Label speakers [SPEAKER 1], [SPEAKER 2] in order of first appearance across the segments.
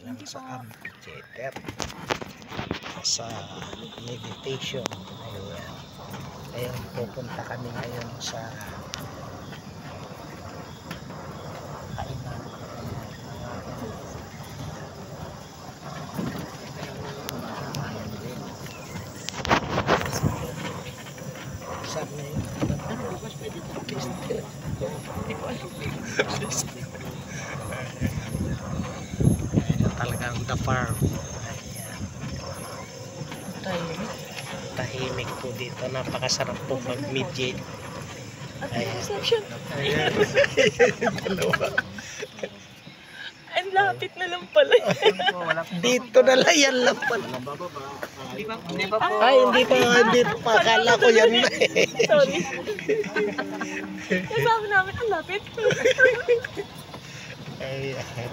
[SPEAKER 1] lang sa amphitheater sa meditation. Ayan. Ayun, pupunta kami ngayon sa kainan. Saan na yun? Talagang the farm. Ayan. Tahimik po dito. Napakasarap po mag-midget. Ayan. Ayan. Dalawa.
[SPEAKER 2] Ang lapit na lang pala.
[SPEAKER 1] Dito na lang yan lang pala.
[SPEAKER 2] Hindi pa po.
[SPEAKER 1] Ay, hindi pa. Akala ko yan na eh.
[SPEAKER 2] Sorry. Nasabi namin, ang lapit.
[SPEAKER 1] Ayan.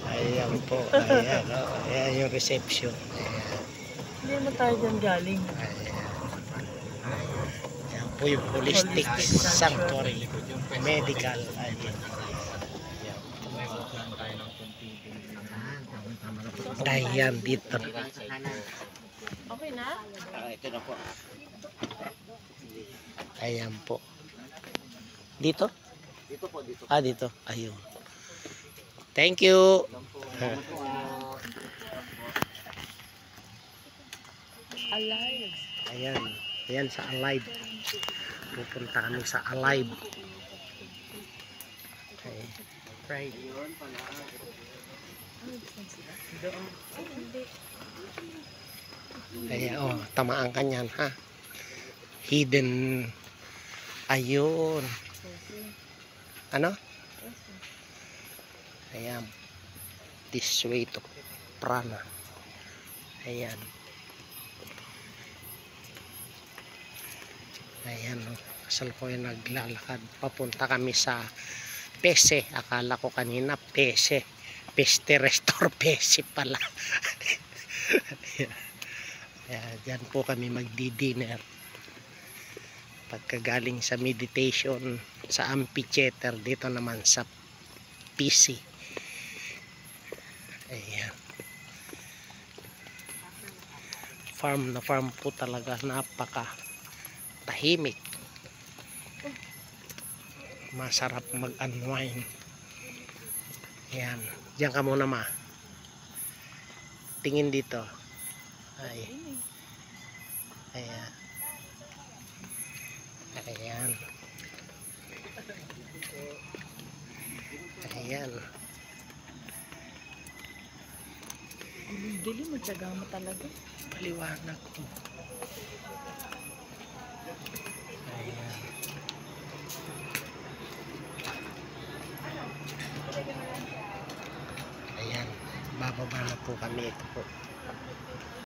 [SPEAKER 1] Ayan po. Ayan, oh. Ayan yung reception. Ayan.
[SPEAKER 2] Hindi naman tayo dyan galing.
[SPEAKER 1] Ayan. Ayan po yung holistic sanctuary. Medical. Ayan. Ayan dito.
[SPEAKER 2] Okay na?
[SPEAKER 1] Ito na po. Ayan po. Dito? Dito po, dito. Ah, dito. Ayun. Thank you.
[SPEAKER 2] Alive.
[SPEAKER 1] Ayan. Ayan sa Alive. Pupunta kami sa Alive. Okay. Right. Ayan, oh, tamaan ka niyan, ha? Hidden. Ayun. Ano? Ayan. This way to Prana. Ayan. Ayan, oh. Kasal ko yung naglalakad. Papunta kami sa Pese. Akala ko kanina Pese. Peste Restore Pese pala. Ayan. Ayan, dyan po kami magdi-dinner. Pagkagaling sa meditation sa amphitheater, dito naman sa PC. Ayan. Farm na farm po talaga, napaka tahimik. Masarap mag-unwind. Ayan. Diyan ka muna, ma. Tingin dito. Ay. Ayan. Ayan. Ayan.
[SPEAKER 2] Dili mo, tiyaga mo talaga.
[SPEAKER 1] Paliwanag to. Ayan. Ayan. Bababa na po kami. Ito po.